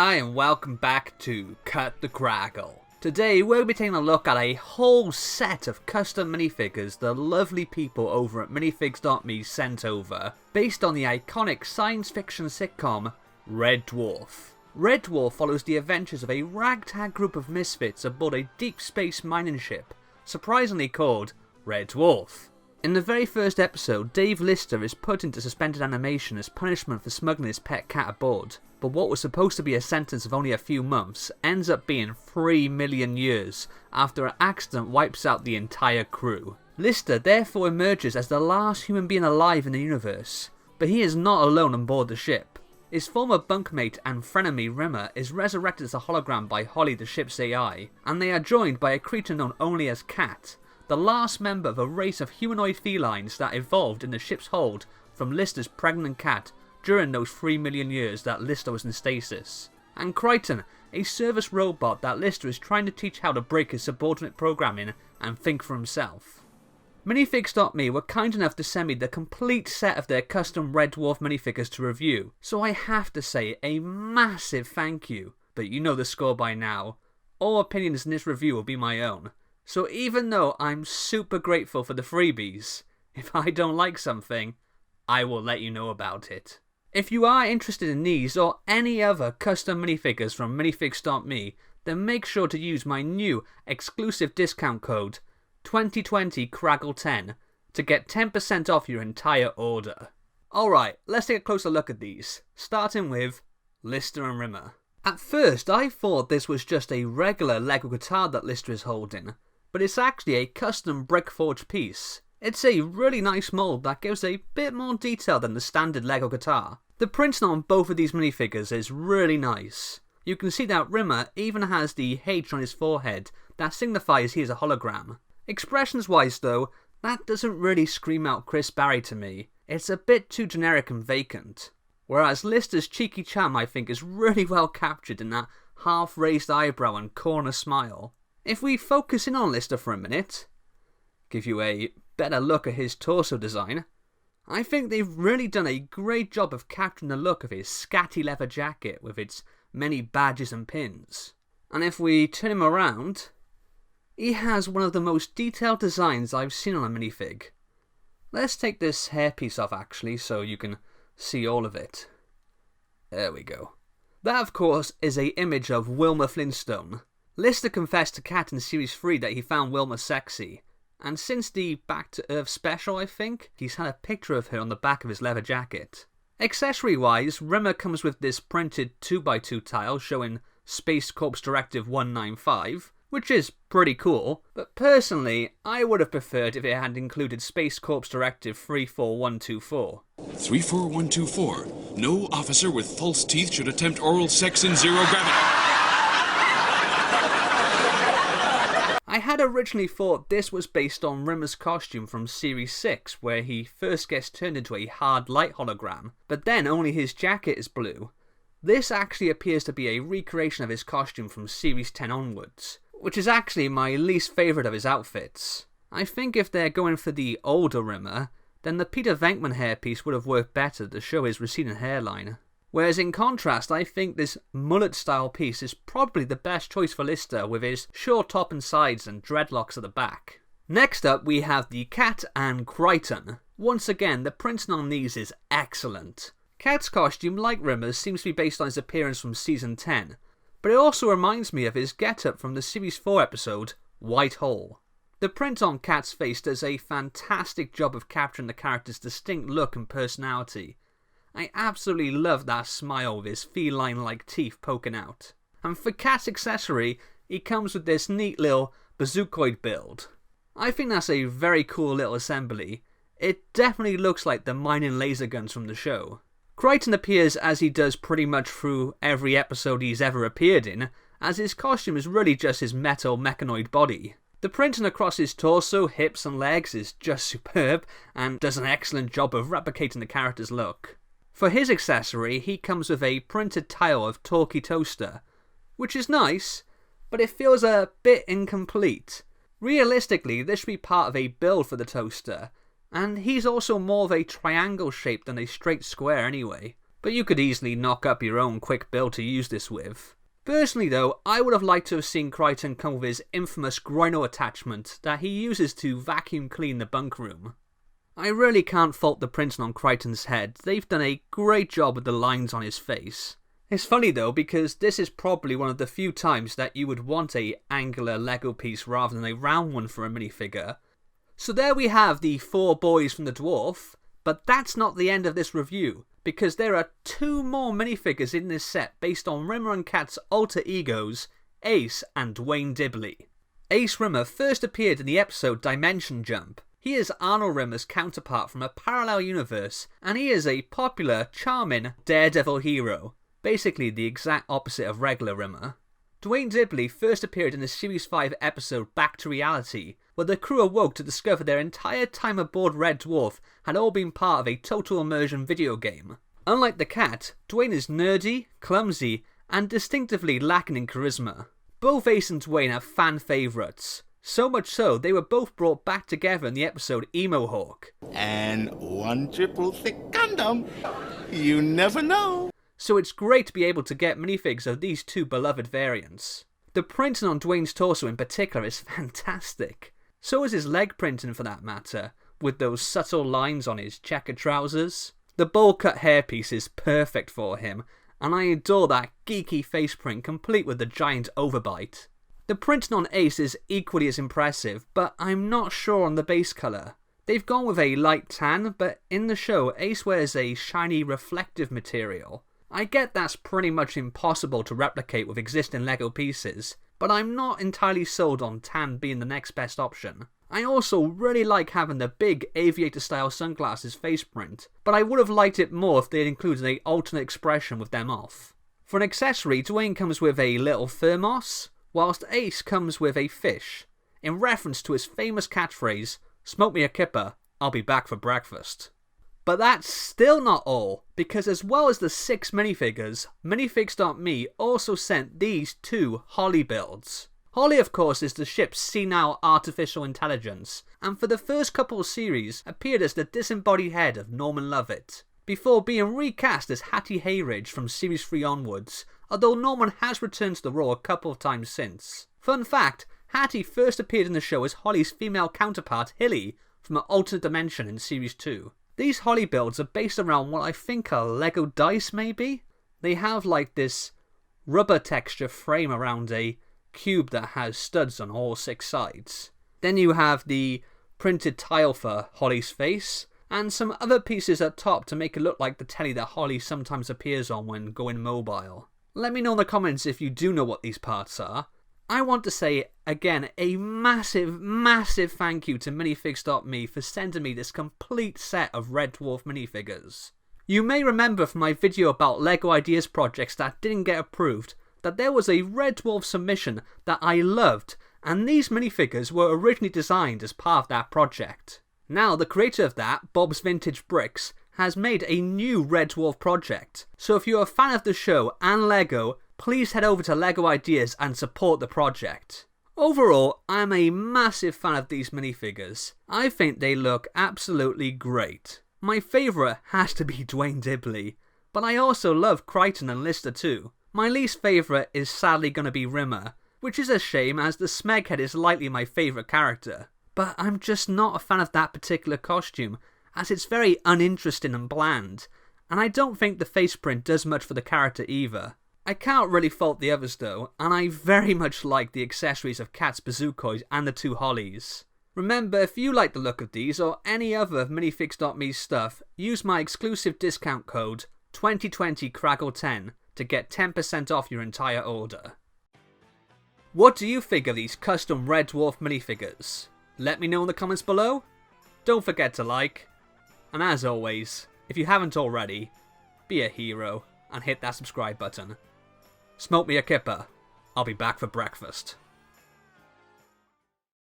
Hi and welcome back to Cut the Crackle. Today we'll be taking a look at a whole set of custom minifigures the lovely people over at Minifigs.me sent over, based on the iconic science fiction sitcom Red Dwarf. Red Dwarf follows the adventures of a ragtag group of misfits aboard a deep space mining ship, surprisingly called Red Dwarf. In the very first episode, Dave Lister is put into suspended animation as punishment for smuggling his pet cat aboard, but what was supposed to be a sentence of only a few months ends up being 3 million years after an accident wipes out the entire crew. Lister therefore emerges as the last human being alive in the universe, but he is not alone on board the ship. His former bunkmate and frenemy Rimmer is resurrected as a hologram by Holly, the ship's AI, and they are joined by a creature known only as Cat, the last member of a race of humanoid felines that evolved in the ship's hold from Lister's pregnant cat during those 3 million years that Lister was in stasis. And Crichton, a service robot that Lister is trying to teach how to break his subordinate programming and think for himself. Minifigs.me were kind enough to send me the complete set of their custom Red Dwarf minifigures to review, so I have to say a massive thank you, but you know the score by now. All opinions in this review will be my own. So even though I'm super grateful for the freebies, if I don't like something, I will let you know about it. If you are interested in these or any other custom minifigures from Minifigs.me, then make sure to use my new exclusive discount code 2020CRAGGLE10 to get 10% off your entire order. Alright, let's take a closer look at these, starting with Lister and Rimmer. At first I thought this was just a regular Lego guitar that Lister is holding, but it's actually a custom brick forged piece. It's a really nice mould that gives a bit more detail than the standard Lego guitar. The printing on both of these minifigures is really nice. You can see that Rimmer even has the H on his forehead that signifies he is a hologram. Expressions wise though, that doesn't really scream out Chris Barry to me. It's a bit too generic and vacant. Whereas Lister's cheeky charm I think is really well captured in that half raised eyebrow and corner smile. If we focus in on Lister for a minute, give you a better look at his torso design, I think they've really done a great job of capturing the look of his scatty leather jacket with its many badges and pins. And if we turn him around, he has one of the most detailed designs I've seen on a minifig. Let's take this hairpiece off actually so you can see all of it. There we go. That of course is an image of Wilma Flintstone. Lister confessed to Cat in Series 3 that he found Wilma sexy, and since the Back to Earth special I think, he's had a picture of her on the back of his leather jacket. Accessory wise, Rimmer comes with this printed 2x2 tile showing Space Corps Directive 195, which is pretty cool, but personally I would have preferred if it had included Space Corps Directive 34124. 34124. No officer with false teeth should attempt oral sex in zero gravity. I had originally thought this was based on Rimmer's costume from Series 6, where he first gets turned into a hard light hologram, but then only his jacket is blue. This actually appears to be a recreation of his costume from Series 10 onwards, which is actually my least favourite of his outfits. I think if they're going for the older Rimmer, then the Peter Venkman hairpiece would have worked better to show his receding hairline. Whereas in contrast, I think this mullet style piece is probably the best choice for Lister with his short top and sides and dreadlocks at the back. Next up we have the Cat and Crichton. Once again, the printing on these is excellent. Cat's costume, like Rimmer's, seems to be based on his appearance from Season 10, but it also reminds me of his get-up from the Series 4 episode, White Hole. The print on Cat's face does a fantastic job of capturing the character's distinct look and personality. I absolutely love that smile with his feline-like teeth poking out. And for Cat's accessory, he comes with this neat little bazookoid build. I think that's a very cool little assembly. It definitely looks like the mining laser guns from the show. Crichton appears as he does pretty much through every episode he's ever appeared in, as his costume is really just his metal mechanoid body. The printing across his torso, hips and legs is just superb and does an excellent job of replicating the character's look. For his accessory, he comes with a printed tile of Talkie Toaster, which is nice, but it feels a bit incomplete. Realistically, this should be part of a build for the toaster, and he's also more of a triangle shape than a straight square anyway. but you could easily knock up your own quick build to use this with. Personally though, I would have liked to have seen Crichton come with his infamous groino attachment that he uses to vacuum clean the bunk room. I really can't fault the printing on Crichton's head. They've done a great job with the lines on his face. It's funny though, because this is probably one of the few times that you would want a angular Lego piece rather than a round one for a minifigure. So there we have the 4 boys from the Dwarf, but that's not the end of this review, because there are 2 more minifigures in this set based on Rimmer and Kat's alter egos, Ace and Dwayne Dibley. Ace Rimmer first appeared in the episode Dimension Jump. He is Arnold Rimmer's counterpart from a parallel universe, and he is a popular, charming daredevil hero, basically the exact opposite of regular Rimmer. Dwayne Dibley first appeared in the Series 5 episode Back to Reality, where the crew awoke to discover their entire time aboard Red Dwarf had all been part of a total immersion video game. Unlike the cat, Dwayne is nerdy, clumsy, and distinctively lacking in charisma. Both Ace and Dwayne are fan favourites, so much so they were both brought back together in the episode Emo Hawk. And 1 triple thick condom. You never know. So it's great to be able to get minifigs of these 2 beloved variants. The printing on Dwayne's torso in particular is fantastic. So is his leg printing for that matter, with those subtle lines on his checkered trousers. The bowl cut hairpiece is perfect for him, and I adore that geeky face print complete with the giant overbite. The printing on Ace is equally as impressive, but I'm not sure on the base colour. They've gone with a light tan, but in the show Ace wears a shiny reflective material. I get that's pretty much impossible to replicate with existing Lego pieces, but I'm not entirely sold on tan being the next best option. I also really like having the big aviator style sunglasses face print, but I would have liked it more if they had included an alternate expression with them off. For an accessory, Dwayne comes with a little thermos, whilst Ace comes with a fish, in reference to his famous catchphrase, "Smoke me a kipper, I'll be back for breakfast." But that's still not all, because as well as the 6 minifigures, Minifigs.me also sent these 2 Holly builds. Holly of course is the ship's senile artificial intelligence, and for the first couple of series appeared as the disembodied head of Norman Lovett, before being recast as Hattie Hayridge from series 3 onwards, although Norman has returned to the role a couple of times since. Fun fact, Hattie first appeared in the show as Holly's female counterpart Hilly from an alternate dimension in series 2. These Holly builds are based around what I think are Lego dice maybe? They have like this rubber texture frame around a cube that has studs on all 6 sides. Then you have the printed tile for Holly's face, and some other pieces at top to make it look like the telly that Holly sometimes appears on when going mobile. Let me know in the comments if you do know what these parts are. I want to say, again, a massive thank you to Minifigs.me for sending me this complete set of Red Dwarf minifigures. You may remember from my video about LEGO Ideas projects that didn't get approved, that there was a Red Dwarf submission that I loved, and these minifigures were originally designed as part of that project. Now, the creator of that, Bob's Vintage Bricks, has made a new Red Dwarf project, so if you're a fan of the show and LEGO, please head over to LEGO Ideas and support the project. Overall, I'm a massive fan of these minifigures. I think they look absolutely great. My favourite has to be Dwayne Dibley, but I also love Crichton and Lister too. My least favourite is sadly going to be Rimmer, which is a shame as the Smeghead is likely my favourite character. But I'm just not a fan of that particular costume, as it's very uninteresting and bland, and I don't think the face print does much for the character either. I can't really fault the others though, and I very much like the accessories of Kat's Bazookoid and the 2 Hollies. Remember, if you like the look of these or any other of Minifigs.me stuff, use my exclusive discount code 2020Craggle10 to get 10% off your entire order. What do you think of these custom Red Dwarf minifigures? Let me know in the comments below. Don't forget to like, and as always, if you haven't already, be a hero and hit that subscribe button. Smoke me a kipper, I'll be back for breakfast.